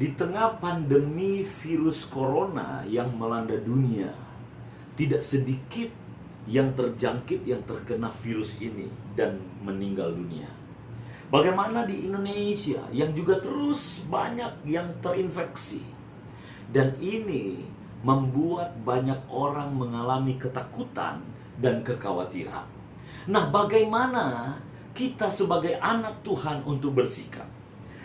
Di tengah pandemi virus corona yang melanda dunia, tidak sedikit yang terjangkit, yang terkena virus ini dan meninggal dunia. Bagaimana di Indonesia yang juga terus banyak yang terinfeksi. Dan ini membuat banyak orang mengalami ketakutan dan kekhawatiran. Nah, bagaimana kita sebagai anak Tuhan untuk bersikap?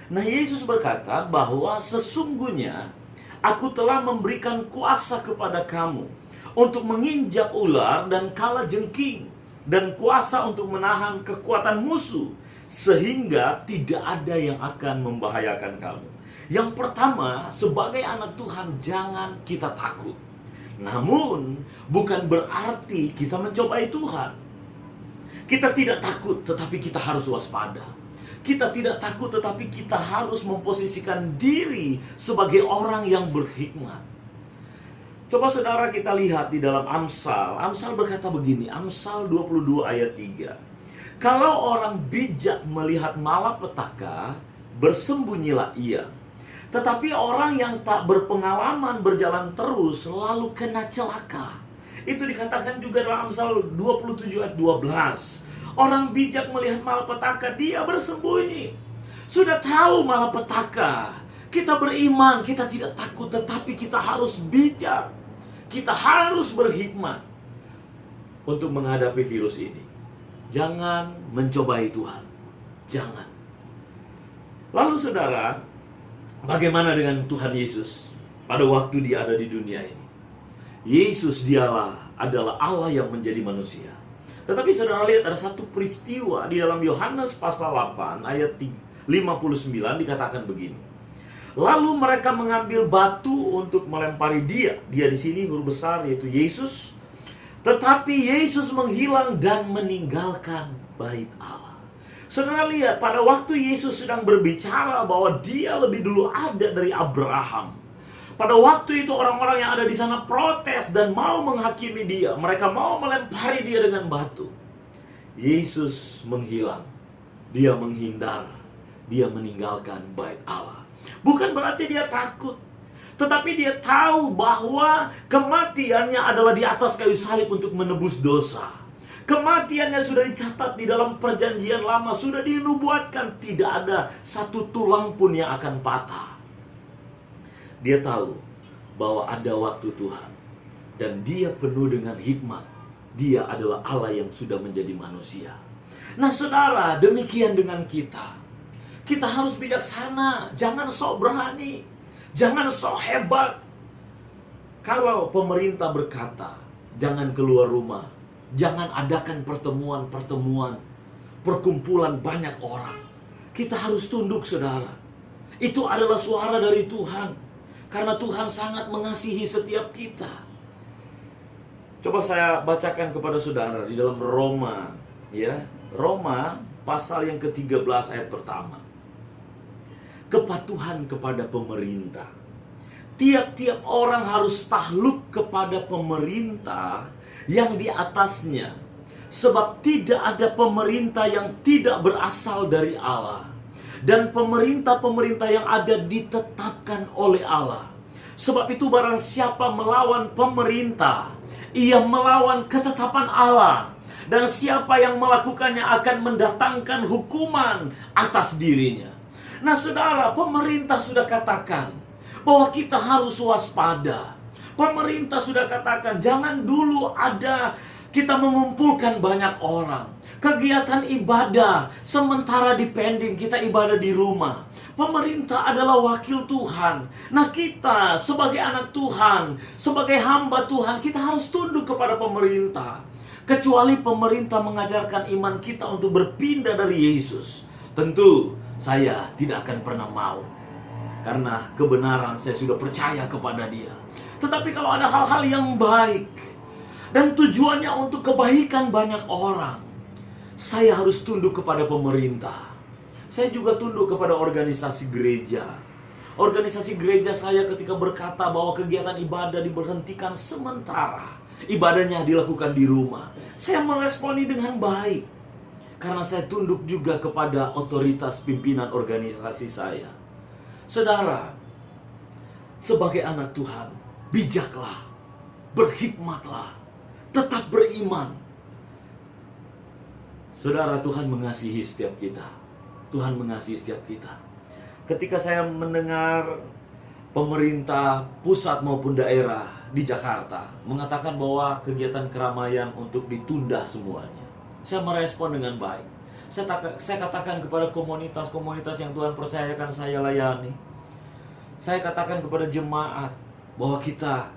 Nah, Yesus berkata bahwa sesungguhnya aku telah memberikan kuasa kepada kamu untuk menginjak ular dan kalajengking, dan kuasa untuk menahan kekuatan musuh, sehingga tidak ada yang akan membahayakan kamu. Yang pertama, sebagai anak Tuhan, jangan kita takut. Namun, bukan berarti kita mencobai Tuhan. Kita tidak takut, tetapi kita harus waspada. Kita tidak takut, tetapi kita harus memposisikan diri sebagai orang yang berhikmat. Coba saudara kita lihat di dalam Amsal. Amsal berkata begini, Amsal 22 ayat 3. Kalau orang bijak melihat malapetaka, bersembunyilah ia. Tetapi orang yang tak berpengalaman berjalan terus lalu kena celaka. Itu dikatakan juga dalam Amsal 27 ayat 12. Orang bijak melihat malapetaka, dia bersembunyi. Sudah tahu malapetaka, kita beriman, kita tidak takut, tetapi kita harus bijak. Kita harus berhikmat untuk menghadapi virus ini. Jangan mencobai Tuhan. Jangan. Lalu saudara, bagaimana dengan Tuhan Yesus pada waktu dia ada di dunia ini? Yesus adalah Allah yang menjadi manusia. Tetapi saudara lihat ada satu peristiwa di dalam Yohanes pasal 8 ayat 59 dikatakan begini. Lalu mereka mengambil batu untuk melempari dia. Dia di sini huruf besar yaitu Yesus. Tetapi Yesus menghilang dan meninggalkan bait Allah. Saudara lihat, pada waktu Yesus sedang berbicara bahwa dia lebih dulu ada dari Abraham. Pada waktu itu orang-orang yang ada di sana protes dan mau menghakimi dia. Mereka mau melempari dia dengan batu. Yesus menghilang. Dia menghindar. Dia meninggalkan bait Allah. Bukan berarti dia takut. Tetapi dia tahu bahwa kematiannya adalah di atas kayu salib untuk menebus dosa. Kematiannya sudah dicatat di dalam perjanjian lama. Sudah dinubuatkan, tidak ada satu tulang pun yang akan patah. Dia tahu bahwa ada waktu Tuhan. Dan dia penuh dengan hikmat. Dia adalah Allah yang sudah menjadi manusia. Nah saudara, demikian dengan kita. Kita harus bijaksana. Jangan sok berani. Jangan sok hebat. Kalau pemerintah berkata, jangan keluar rumah. Jangan adakan pertemuan-pertemuan, perkumpulan banyak orang. Kita harus tunduk saudara. Itu adalah suara dari Tuhan. Karena Tuhan sangat mengasihi setiap kita. Coba saya bacakan kepada saudara di dalam Roma, ya. Roma pasal yang ke-13 ayat pertama. Kepatuhan kepada pemerintah. Tiap-tiap orang harus takluk kepada pemerintah yang di atasnya. Sebab tidak ada pemerintah yang tidak berasal dari Allah. Dan pemerintah-pemerintah yang ada ditetapkan oleh Allah. Sebab itu barang siapa melawan pemerintah, ia melawan ketetapan Allah. Dan siapa yang melakukannya akan mendatangkan hukuman atas dirinya. Nah saudara, pemerintah sudah katakan bahwa kita harus waspada. Pemerintah sudah katakan jangan dulu ada kita mengumpulkan banyak orang. Kegiatan ibadah sementara dipending, kita ibadah di rumah. Pemerintah adalah wakil Tuhan. Nah kita sebagai anak Tuhan, sebagai hamba Tuhan, kita harus tunduk kepada pemerintah. Kecuali pemerintah mengajarkan iman kita untuk berpindah dari Yesus. Tentu saya tidak akan pernah mau. Karena kebenaran saya sudah percaya kepada dia. Tetapi kalau ada hal-hal yang baik dan tujuannya untuk kebaikan banyak orang, saya harus tunduk kepada pemerintah. Saya juga tunduk kepada organisasi gereja. Organisasi gereja saya ketika berkata bahwa kegiatan ibadah diberhentikan sementara, ibadahnya dilakukan di rumah, saya meresponi dengan baik. Karena saya tunduk juga kepada otoritas pimpinan organisasi saya. Saudara, sebagai anak Tuhan, bijaklah, berhikmatlah, tetap beriman. Saudara, Tuhan mengasihi setiap kita. Tuhan mengasihi setiap kita. Ketika saya mendengar pemerintah pusat maupun daerah di Jakarta mengatakan bahwa kegiatan keramaian untuk ditunda semuanya, saya merespon dengan baik. Saya katakan kepada komunitas-komunitas yang Tuhan percayakan saya layani, saya katakan kepada jemaat bahwa kita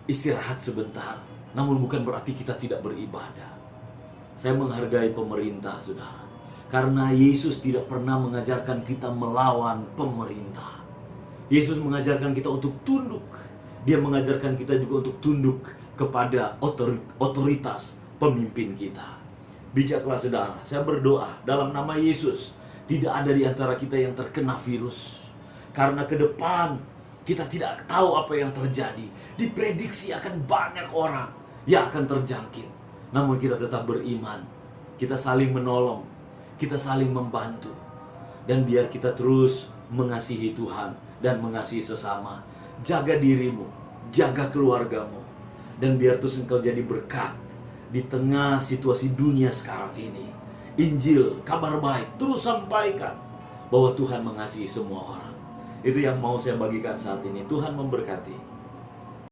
istirahat sebentar, namun bukan berarti kita tidak beribadah. Saya menghargai pemerintah, saudara, karena Yesus tidak pernah mengajarkan kita melawan pemerintah. Yesus mengajarkan kita untuk tunduk. Dia mengajarkan kita juga untuk tunduk kepada otoritas pemimpin kita. Bijaklah, saudara. Saya berdoa dalam nama Yesus, tidak ada di antara kita yang terkena virus. Karena ke depan kita tidak tahu apa yang terjadi. Diprediksi akan banyak orang yang akan terjangkit. Namun kita tetap beriman. Kita saling menolong. Kita saling membantu. Dan biar kita terus mengasihi Tuhan dan mengasihi sesama. Jaga dirimu, jaga keluargamu. Dan biar terus engkau jadi berkat di tengah situasi dunia sekarang ini. Injil, kabar baik, terus sampaikan bahwa Tuhan mengasihi semua orang. Itu yang mau saya bagikan saat ini. Tuhan memberkati.